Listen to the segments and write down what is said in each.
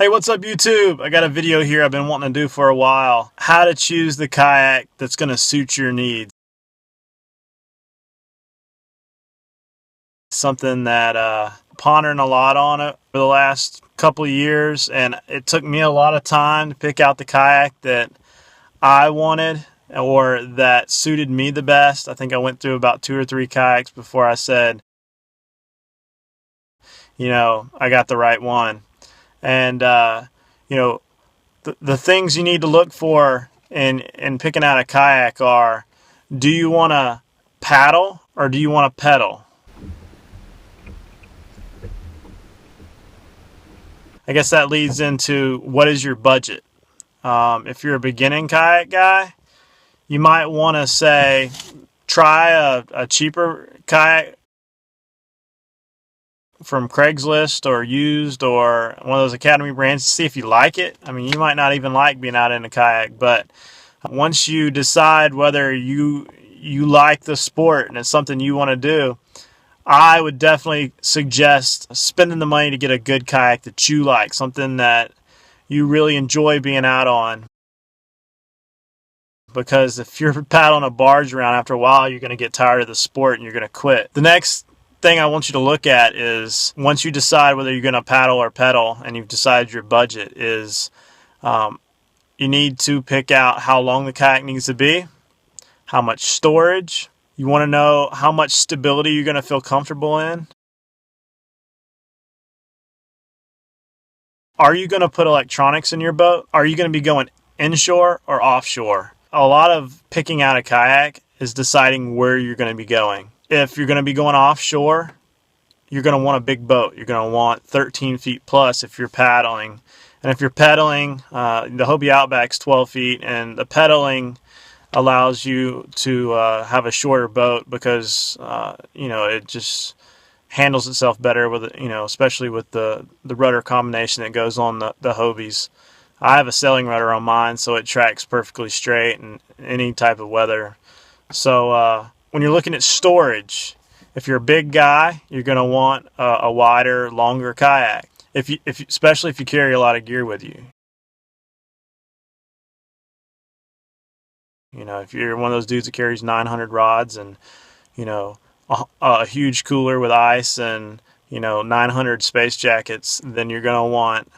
Hey, what's up YouTube? I got a video here I've been wanting to do for a while. How to choose the kayak that's going to suit your needs. Something that pondering a lot on it for the last couple of years, and it took me a lot of time to pick out the kayak that I wanted or that suited me the best. I think I went through about 2 or 3 kayaks before I said, I got the right one. And the things you need to look for in picking out a kayak are, do you want to paddle or do you want to pedal? I guess that leads into, what is your budget? If you're a beginning kayak guy, you might want to say, try a cheaper kayak from Craigslist or used or one of those Academy brands to see if you like it. I mean, you might not even like being out in a kayak, but once you decide whether you like the sport and it's something you want to do, I would definitely suggest spending the money to get a good kayak that you like, something that you really enjoy being out on. Because if you're paddling a barge around, after a while, you're going to get tired of the sport and you're going to quit. The next thing I want you to look at is, once you decide whether you're going to paddle or pedal and you've decided your budget, is you need to pick out how long the kayak needs to be, how much storage. You want to know how much stability you're going to feel comfortable in. Are you going to put electronics in your boat? Are you going to be going inshore or offshore? A lot of picking out a kayak is deciding where you're going to be going. If you're going to be going offshore, you're going to want a big boat. You're going to want 13 feet plus if you're paddling. And if you're pedaling, the Hobie Outback's 12 feet, and the pedaling allows you to have a shorter boat because it just handles itself better with especially with the rudder combination that goes on the Hobies. I have a sailing rudder on mine, so it tracks perfectly straight in any type of weather. So when you're looking at storage, if you're a big guy, you're going to want a wider, longer kayak. Especially if you carry a lot of gear with you. If you're one of those dudes that carries 900 rods and, a huge cooler with ice and, 900 space jackets, then you're going to want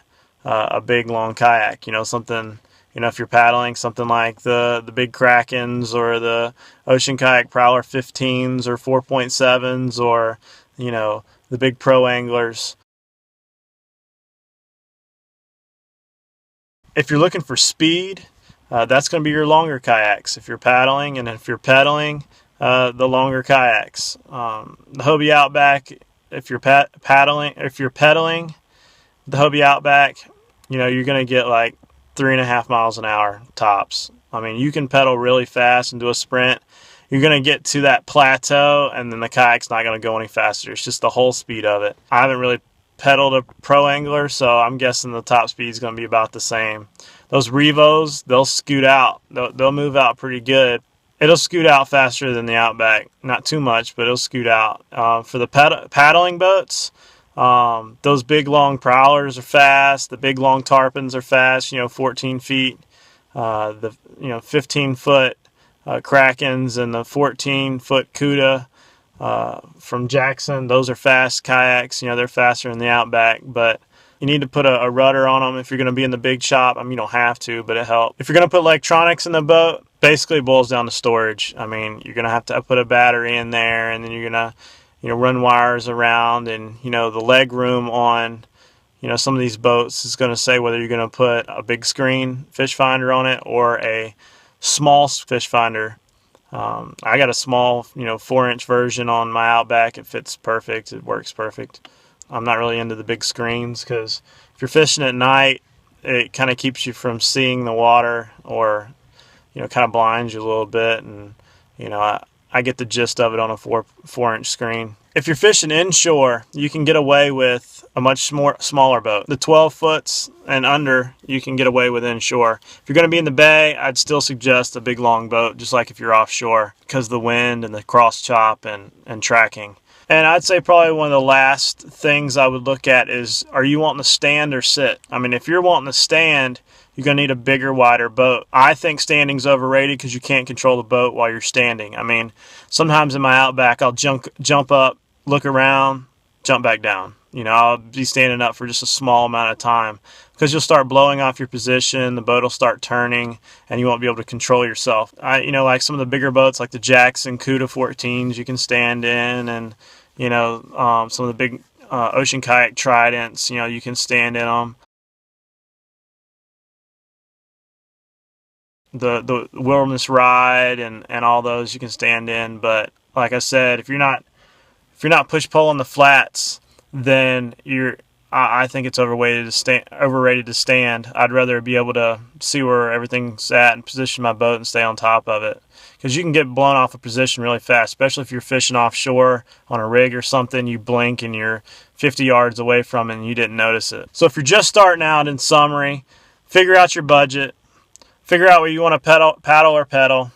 a big, long kayak. Something, if you're paddling, something like the big Krakens or the Ocean Kayak Prowler 15s or 4.7s or, the big pro anglers. If you're looking for speed, that's going to be your longer kayaks if you're paddling, and if you're pedaling, the longer kayaks. The Hobie Outback, if you're pedaling, the Hobie Outback, you're going to get like 3.5 miles an hour tops. I mean, you can pedal really fast and do a sprint. You're going to get to that plateau, and then the kayak's not going to go any faster. It's just the whole speed of it. I haven't really pedaled a pro angler, so I'm guessing the top speed is going to be about the same. Those Revos, they'll scoot out. They'll move out pretty good. It'll scoot out faster than the Outback. Not too much, but it'll scoot out. For the paddling boats, those big long Prowlers are fast. The big long Tarpons are fast, 14 feet. The 15-foot Krakens and the 14-foot Cuda from Jackson, those are fast kayaks. They're faster than the Outback, but you need to put a rudder on them if you're going to be in the big shop. I mean, you don't have to, but it helps. If you're going to put electronics in the boat, basically it boils down to storage. I mean, you're going to have to put a battery in there, and then you're going to run wires around, and the leg room on some of these boats is going to say whether you're going to put a big screen fish finder on it or a small fish finder. I got a small 4-inch version on my Outback. It fits perfect. It works perfect. I'm not really into the big screens because if you're fishing at night, it kind of keeps you from seeing the water, or kind of blinds you a little bit, and I get the gist of it on a 4-inch screen. If you're fishing inshore, you can get away with a much smaller boat. The 12 foots and under, you can get away with inshore. If you're going to be in the bay, I'd still suggest a big long boat, just like if you're offshore, because of the wind and the cross chop and tracking. And I'd say probably one of the last things I would look at is, are you wanting to stand or sit? I mean, if you're wanting to stand, you're going to need a bigger, wider boat. I think standing's overrated because you can't control the boat while you're standing. I mean, sometimes in my Outback, I'll jump up, look around, jump back down. I'll be standing up for just a small amount of time because you'll start blowing off your position, the boat will start turning, and you won't be able to control yourself. Like some of the bigger boats, like the Jackson Cuda 14s, you can stand in, and some of the big ocean kayak tridents, you can stand in them. The wilderness ride and all those you can stand in. But like I said, if you're not push pulling the flats, then I think it's overrated to stand. I'd rather be able to see where everything's at and position my boat and stay on top of it. Because you can get blown off a position really fast, especially if you're fishing offshore on a rig or something. You blink and you're 50 yards away from it and you didn't notice it. So if you're just starting out, in summary, figure out your budget. Figure out where you want to pedal,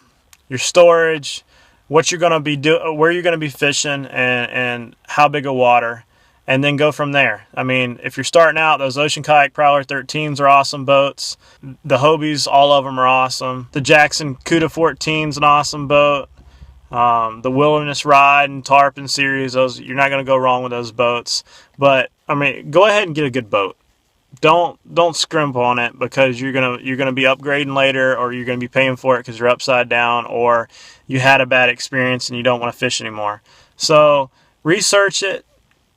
your storage, what you're going to be where you're going to be fishing, and how big a water, and then go from there. I mean, if you're starting out, those Ocean Kayak Prowler 13s are awesome boats. The Hobies, all of them are awesome. The Jackson Cuda 14's an awesome boat. The Wilderness Ride and Tarpon series, those, you're not going to go wrong with those boats. But I mean, go ahead and get a good boat. Don't scrimp on it because you're gonna be upgrading later, or you're gonna be paying for it because you're upside down, or you had a bad experience and you don't want to fish anymore. So research it,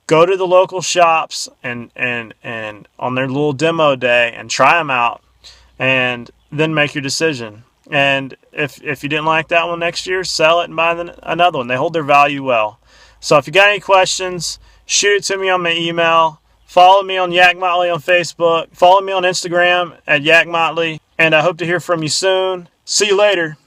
go to the local shops and on their little demo day and try them out, and then make your decision. And if you didn't like that one next year, sell it and buy another one. They hold their value well. So if you got any questions, shoot it to me on my email. Follow me on yakmotley on Facebook. Follow me on Instagram at yakmotley. And I hope to hear from you soon. See you later.